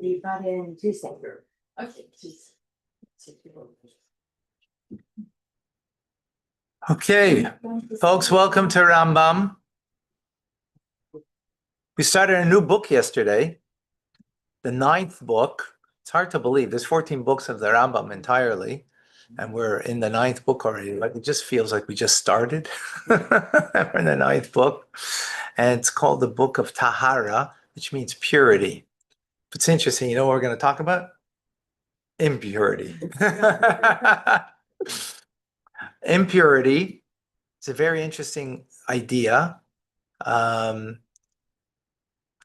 be brought in Tuesday. Okay, Tuesday. Okay, folks, welcome to Rambam. We started a new book yesterday, the 9th book. It's hard to believe. There's 14 books of the Rambam entirely, and we're in the 9th book already. Like, it just feels like we just started. We're in the 9th book, and it's called the Book of Tahara, which means purity. It's interesting. You know what we're going to talk about? Impurity. Impurity. It's a very interesting idea.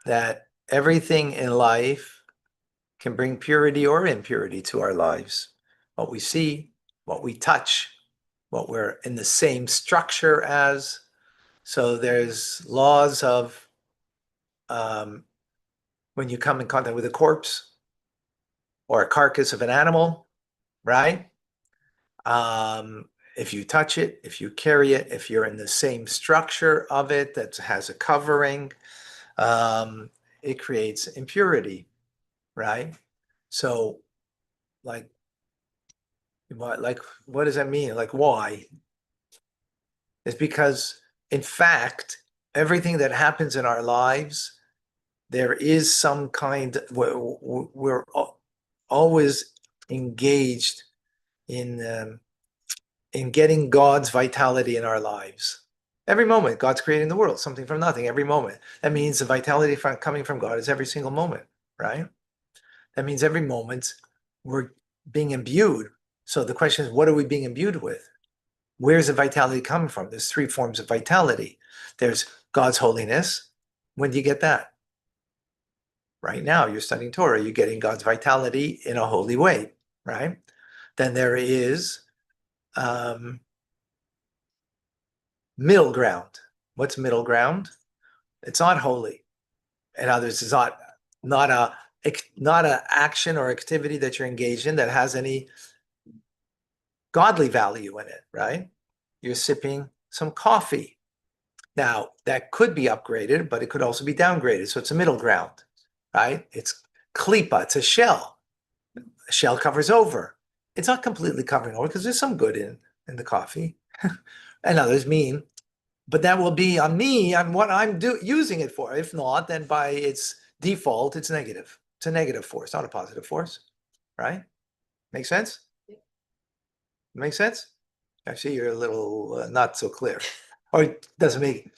That everything in life can bring purity or impurity to our lives. What we see, what we touch, what we're in the same structure as. So there's laws of when you come in contact with a corpse or a carcass of an animal, right? If you touch it, if you carry it, if you're in the same structure of it that has a covering, it creates impurity, right? So, like, what does that mean? Like, why? It's because, in fact, everything that happens in our lives, there is some kind. We're always engaged in getting God's vitality in our lives. Every moment, God's creating the world, something from nothing, every moment. That means the vitality coming from God is every single moment, right? That means every moment we're being imbued. So the question is, what are we being imbued with? Where's the vitality coming from? There's 3 forms of vitality. There's God's holiness. When do you get that? Right now, you're studying Torah. You're getting God's vitality in a holy way, right? Then there is middle ground. What's middle ground? It's not holy. In others, it's not a action or activity that you're engaged in that has any godly value in it, right? You're sipping some coffee. Now, that could be upgraded, but it could also be downgraded. So it's a middle ground, right? It's klipa, it's a shell. A shell covers over. It's not completely covering over because there's some good in the coffee. And others mean, but that will be on me, on what I'm using it for. If not, then by its default, it's negative. It's a negative force, not a positive force, right? Make sense? Make sense? I see you're a little not so clear. Or it doesn't make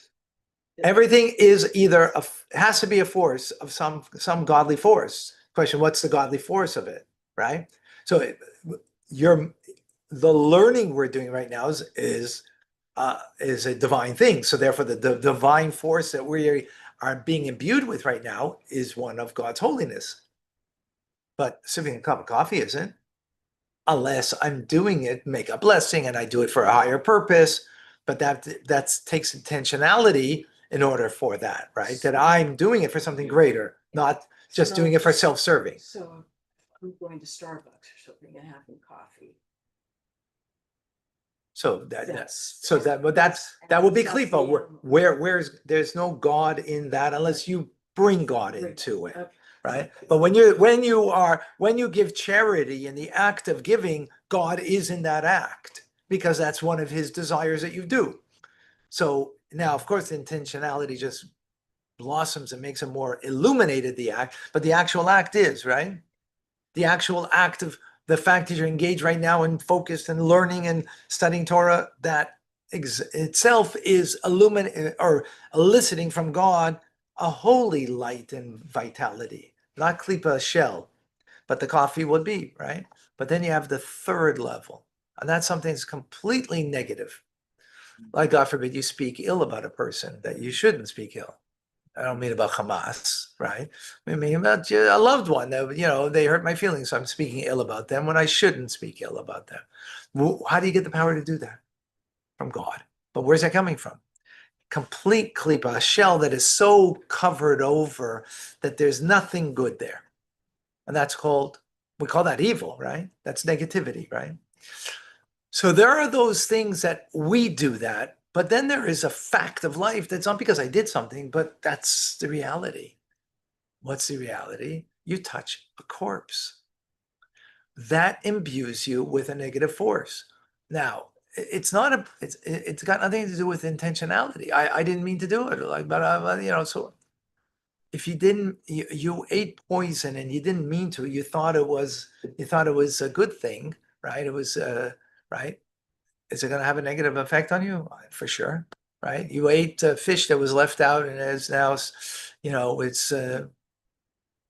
everything is either has to be a force of some godly force. Question: what's the godly force of it? Right? So the learning we're doing right now is a divine thing. So therefore, the divine force that we are being imbued with right now is one of God's holiness. But sipping a cup of coffee isn't, unless I'm doing it, make a blessing, and I do it for a higher purpose. But that takes intentionality in order for that, right? That I'm doing it for something greater, not just doing it for self-serving. So I'm going to Starbucks or something and having coffee. So that would be klipa. Where's there's no God in that unless you bring God into it, right? But when you give charity in the act of giving, God is in that act because that's one of His desires that you do. So now, of course, intentionality just blossoms and makes it more illuminated, the act, but the actual act is, right? The actual act of the fact that you're engaged right now and focused and learning and studying Torah, that itself is illuminating or eliciting from God a holy light and vitality, not klipa shell, but the coffee would be, right? But then you have the 3rd level, and that's something that's completely negative. Like, God forbid, you speak ill about a person that you shouldn't speak ill. I don't mean about Hamas, right? I mean about a loved one that, they hurt my feelings, so I'm speaking ill about them when I shouldn't speak ill about them. How do you get the power to do that? From God. But where's that coming from? Complete klipa, a shell that is so covered over that there's nothing good there. And we call that evil, right? That's negativity, right? So there are those things that we do that, but then there is a fact of life that's not because I did something, but that's the reality. What's the reality? you touch a corpse. That imbues you with a negative force. Now, it's not a, it's got nothing to do with intentionality. I didn't mean to do it, like, but so if you didn't, you ate poison and you didn't mean to, you thought it was a good thing, right? It was, right? Is it going to have a negative effect on you? For sure, right? You ate fish that was left out and is now, it's, you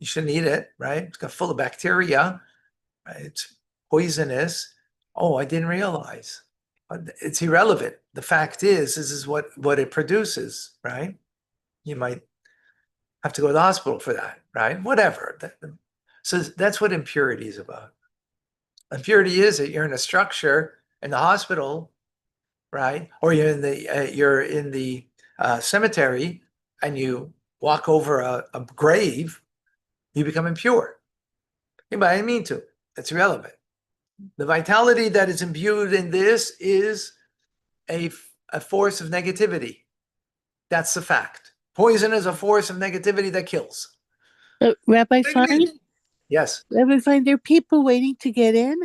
shouldn't eat it, right? It's got full of bacteria, right? It's poisonous. Oh, I didn't realize. But it's irrelevant. The fact is, this is what it produces, right? You might have to go to the hospital for that, right? Whatever. So that's what impurity is about. Impurity is that you're in a structure in the hospital, right? Or you're in the cemetery and you walk over a grave, you become impure. Anybody didn't mean to. That's irrelevant. The vitality that is imbued in this is a force of negativity. That's the fact. Poison is a force of negativity that kills. Rabbi Fine? Yes. Rabbi Fine, there are people waiting to get in?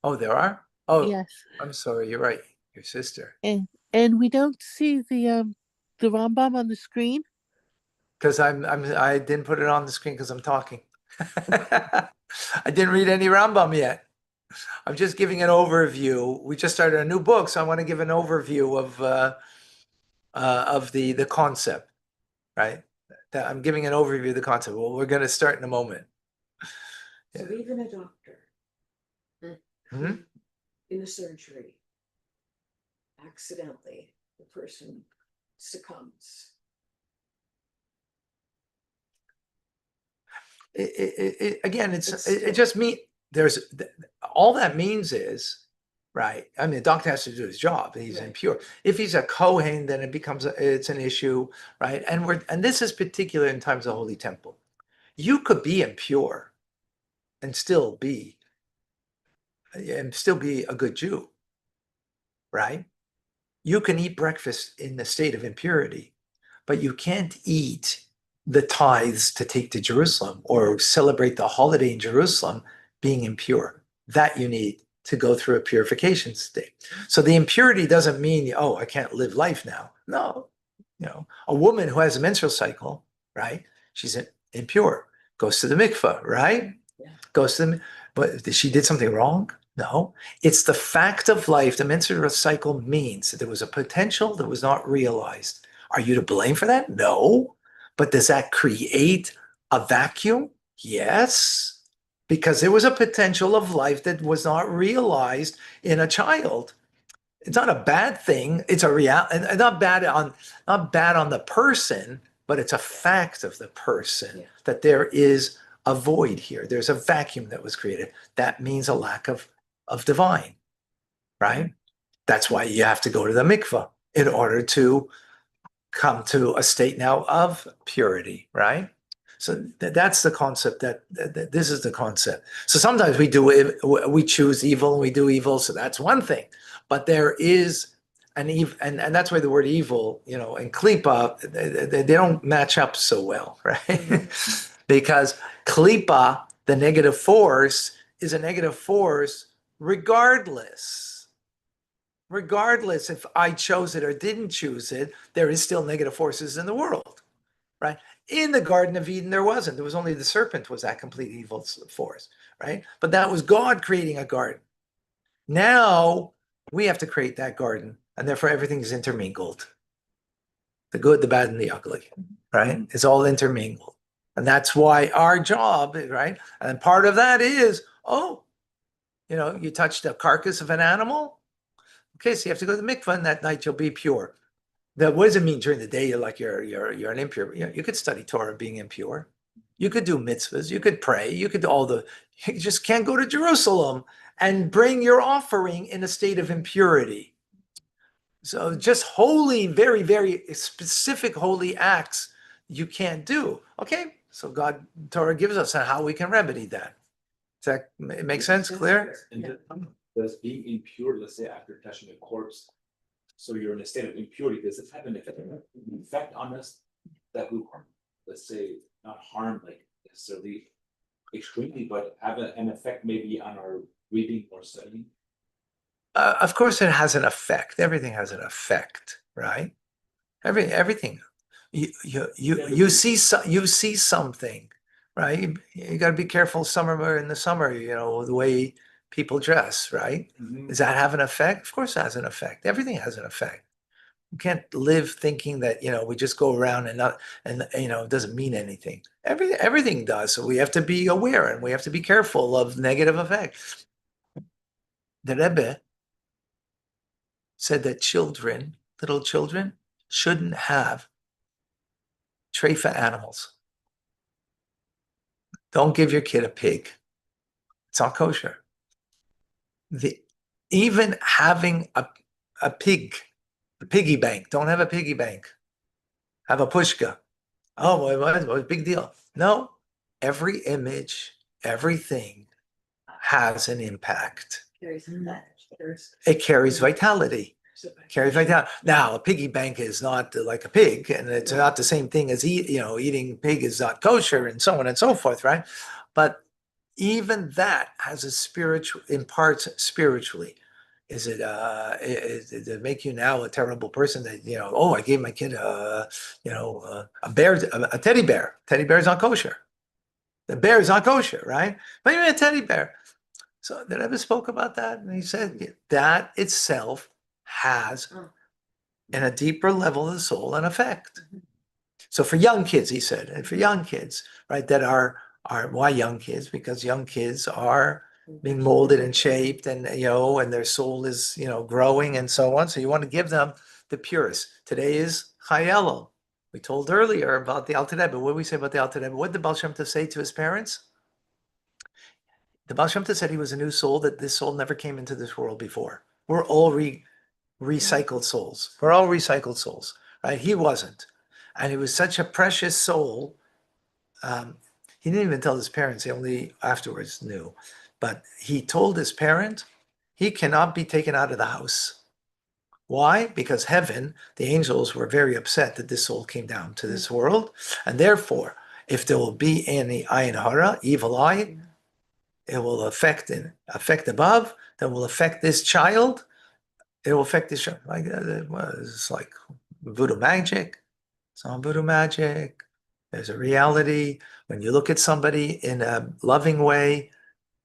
Oh, there are? Oh, Yes. I'm sorry. You're right. Your sister. And we don't see the Rambam on the screen? Because I didn't put it on the screen because I'm talking. I didn't read any Rambam yet. I'm just giving an overview. We just started a new book, so I want to give an overview of the concept, right? That I'm giving an overview of the concept. Well, we're going to start in a moment. So even a doctor Mhm. in the surgery, accidentally, the person succumbs. Again, it just means there's all that means is, right? I mean, the doctor has to do his job. He's Right. impure. If he's a Kohen, then it's an issue, right? And this is particular in times of Holy Temple. You could be impure and still be a good Jew, right? You can eat breakfast in the state of impurity, but you can't eat the tithes to take to Jerusalem or celebrate the holiday in Jerusalem being impure. That you need to go through a purification state. So the impurity doesn't mean, oh, I can't live life now. No, a woman who has a menstrual cycle, right? She's impure, goes to the mikveh, right? Yeah. Goes to but she did something wrong? No, it's the fact of life. The menstrual cycle means that there was a potential that was not realized. Are you to blame for that? No. But does that create a vacuum? Yes. Because there was a potential of life that was not realized in a child. It's not a bad thing. It's a reality, not bad on the person, but it's a fact of the person that there is a void here. There's a vacuum that was created. That means a lack of divine, right? That's why you have to go to the mikvah in order to come to a state now of purity, right? So that's the concept. That this is the concept. So sometimes we choose evil and we do evil. So that's one thing, but there is an evil, and that's why the word evil, and klipa, they don't match up so well, right? Because klipa, the negative force, is a negative force regardless if I chose it or didn't choose it. There is still negative forces in the world, right? In the Garden of Eden, there wasn't. There was only the serpent was that complete evil force, right? But that was God creating a garden. Now we have to create that garden, and therefore everything is intermingled. The good, the bad, and the ugly, right? It's all intermingled. And that's why our job, right? And part of that is, you touched the carcass of an animal. Okay, so you have to go to the mikvah, and that night you'll be pure. What does it mean during the day? You're an impure. You could study Torah being impure. You could do mitzvahs. You could pray. You just can't go to Jerusalem and bring your offering in a state of impurity. So just holy, very, very specific holy acts you can't do. Okay, so Torah gives us how we can remedy that. Does that make sense? Clear? And does being impure, let's say after touching a corpse, so you're in a state of impurity, does it have an effect on us that we, let's say, not harm, like necessarily extremely, but have an effect maybe on our reading or studying? Of course, it has an effect. Everything has an effect, right? Everything. You see something, right? You got to be careful in the summer, the way people dress, right? Does that have an effect? Of course, it has an effect. Everything has an effect. You can't live thinking that, we just go around and not, and it doesn't mean anything. Everything does. So we have to be aware and we have to be careful of negative effects. The Rebbe said that little children, shouldn't have treifa animals. Don't give your kid a pig. It's not kosher. Even having a piggy bank, don't have a piggy bank. Have a pushka. Oh, what big deal? No, every image, everything has an impact. Carries that. It carries vitality. Now, a piggy bank is not like a pig, and it's not the same thing as eating pig is not kosher, and so on and so forth, right? But even that has a spiritual, imparts spiritually. Does it make you now a terrible person that, I gave my kid a teddy bear. Teddy bear is not kosher. The bear is not kosher, right? But even a teddy bear. So the Rebbe spoke about that, and he said that itself has, in a deeper level of the soul, an effect. So for young kids, he said, and for young kids, right, that are why young kids? Because young kids are being molded and shaped, and and their soul is growing and so on. So you want to give them the purest. Today is Chayelo. We told earlier about the Alter Rebbe. What did we say about the Alter Rebbe? What did the Baal Shem Tov say to his parents? The Baal Shem Tov said he was a new soul, that this soul never came into this world before. We're all recycled souls. We're all recycled souls, right? He wasn't. And he was such a precious soul. He didn't even tell his parents. He only afterwards knew. But he told his parent, he cannot be taken out of the house. Why? Because heaven, the angels were very upset that this soul came down to this world. And therefore, if there will be any ayin hara, evil eye, it will affect above, that will affect this child. It will affect this child. Like it's like voodoo magic. It's not voodoo magic. There's a reality. When you look at somebody in a loving way,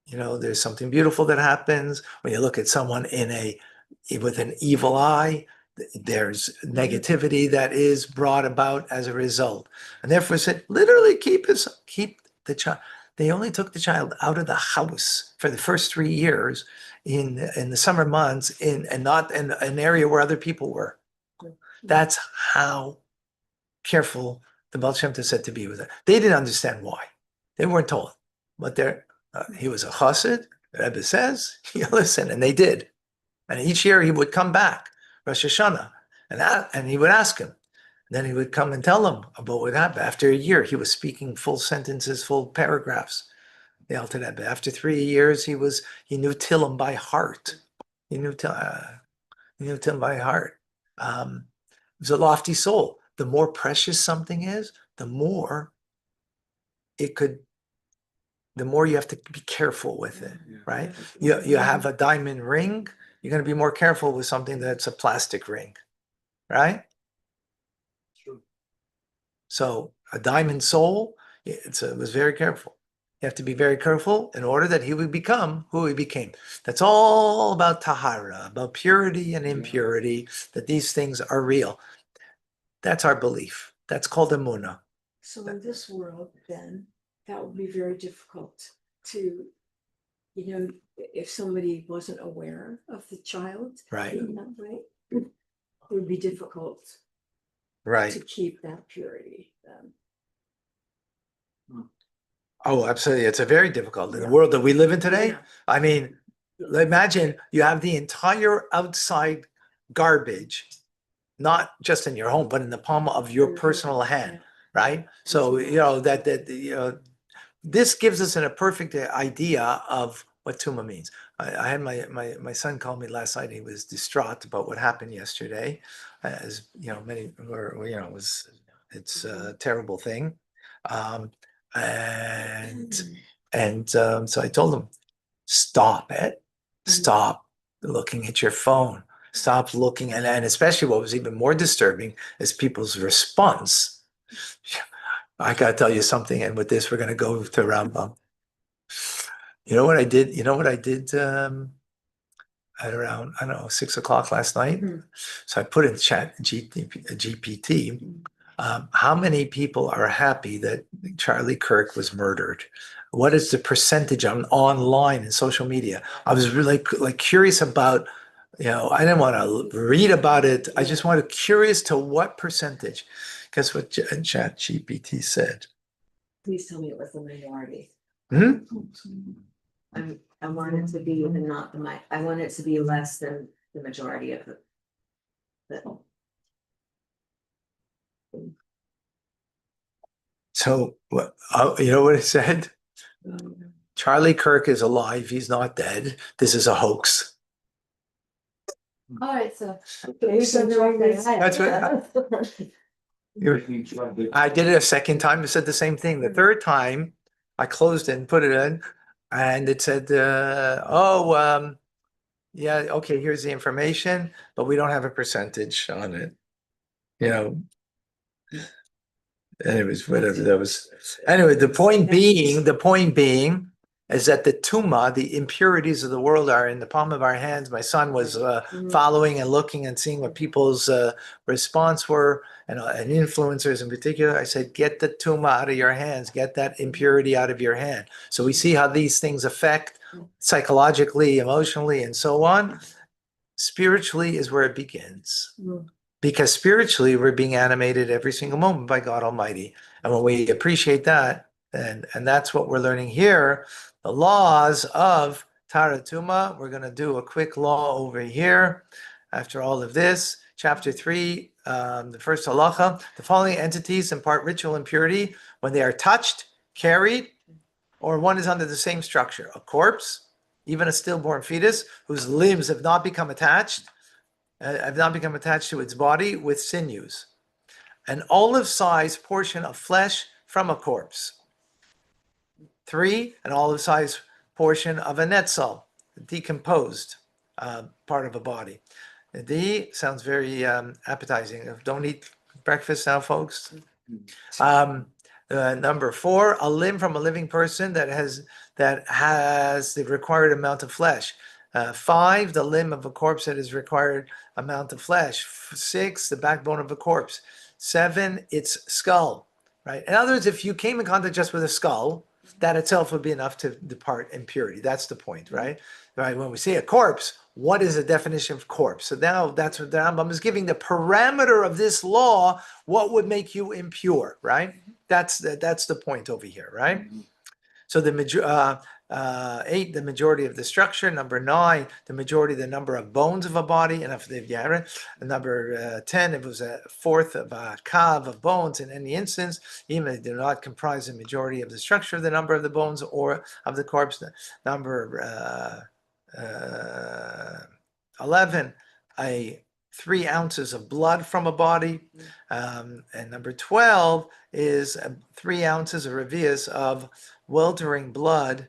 there's something beautiful that happens. When you look at someone with an evil eye, there's negativity that is brought about as a result. And therefore said, literally keep the child. They only took the child out of the house for the first 3 years in the summer months and not in an area where other people were. That's how careful the Baal Shem Tov said to be with it. They didn't understand why. They weren't told. But he was a chassid, the Rebbe says, listen, and they did. And each year he would come back, Rosh Hashanah, and he would ask him. Then he would come and tell him about what happened. After a year, he was speaking full sentences, full paragraphs. The Alter Rebbe. After 3 years, he knew Tillim by heart. He knew Tillim by heart. It was a lofty soul. The more precious something is, the more you have to be careful with it, right? You have a diamond ring, you're going to be more careful with something that's a plastic ring, right? True. So a diamond soul, it was very careful. You have to be very careful in order that he would become who he became. That's all about tahara, about purity and impurity, that these things are real. That's our belief. That's called emunah. So in this world, then, that would be very difficult to, if somebody wasn't aware of the child Right. in that way, it would be difficult Right. to keep that purity. Oh, absolutely. It's a very difficult in the world that we live in today. Yeah. I mean, imagine you have the entire outside garbage, not just in your home, but in the palm of your personal hand, right? So, this gives us a perfect idea of what tuma means. I had my son call me last night. He was distraught about what happened yesterday. As many were, it's a terrible thing. And so I told him, stop it. Stop looking at your phone. Stop looking and especially what was even more disturbing is people's response. I gotta tell you something, and with this, we're gonna go to Rambam. You know what I did? You know what I did at around, I don't know, 6 o'clock last night? So I put in chat GPT, how many people are happy that Charlie Kirk was murdered? What is the percentage on online and social media? I was really like curious about, I didn't want to read about it. I just wanted curious to what percentage. Guess what chat GPT said? Please tell me it was the minority. Hmm? I want it to be not the I want it to be less than the majority of the. So, you know what it said? Charlie Kirk is alive. He's not dead. This is a hoax. All right, so. That's what I did it a second time. It said the same thing. The third time, I closed it and put it in, and it said, yeah, okay, here's the information, but we don't have a percentage on it. Anyways, whatever that was. Anyway, the point being is that the tuma, the impurities of the world are in the palm of our hands. My son was following and looking and seeing what people's response were and influencers in particular. I said, get the tuma out of your hands, get that impurity out of your hand. So we see how these things affect psychologically, emotionally, and so on. Spiritually is where it begins. Because spiritually, we're being animated every single moment by God Almighty. And when we appreciate that, and that's what we're learning here, the laws of Taratuma. We're going to do a quick law over here. After all of this, chapter 3, the first halacha, the following entities impart ritual impurity when they are touched, carried, or one is under the same structure. A corpse, even a stillborn fetus, whose limbs have not become attached to its body with sinews. An olive-sized portion of flesh from a corpse. 3, an olive-sized portion of a netzel, decomposed part of a body. D sounds very appetizing. Don't eat breakfast now, folks. Number 4, a limb from a living person that has the required amount of flesh. 5, the limb of a corpse that is required amount of flesh. 6, the backbone of a corpse. 7, its skull. Right. In other words, if you came in contact just with a skull, that itself would be enough to depart impurity. That's the point, right? Right. When we say a corpse, what is the definition of corpse? So now that's what the Rambam is giving the parameter of this law. What would make you impure, right? That's the point over here, right? So the 8, the majority of the structure. Number 9, the majority of the number of bones of a body. And number 10, it was a fourth of a kav of bones in any instance, even if they do not comprise the majority of the structure of the number of the bones or of the corpse. Number 11, 3 ounces of blood from a body. And number 12 is 3 ounces of revius of weltering blood.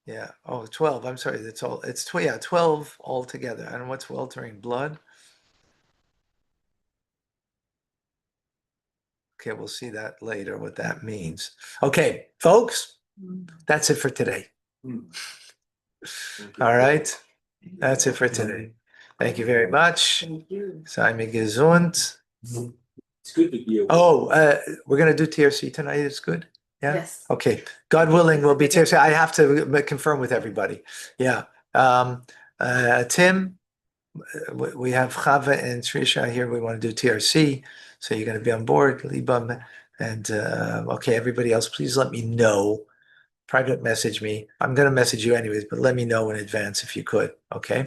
Yeah. Oh, 12. I'm sorry. That's all. It's 12 altogether. I don't know what's weltering blood. Okay, we'll see that later, what that means. Okay, folks, that's it for today. All right. That's it for today. Thank you very much. Thank you. Sei mir gesund. It's good to be aware. Oh, we're going to do TRC tonight. It's good. Yeah. Yes. Okay. God willing, we'll be TRC. I have to confirm with everybody. Yeah. Tim, we have Chava and Trisha here. We want to do TRC. So you're going to be on board, Libam. And okay, everybody else, please let me know. Private message me. I'm going to message you anyways, but let me know in advance if you could. Okay.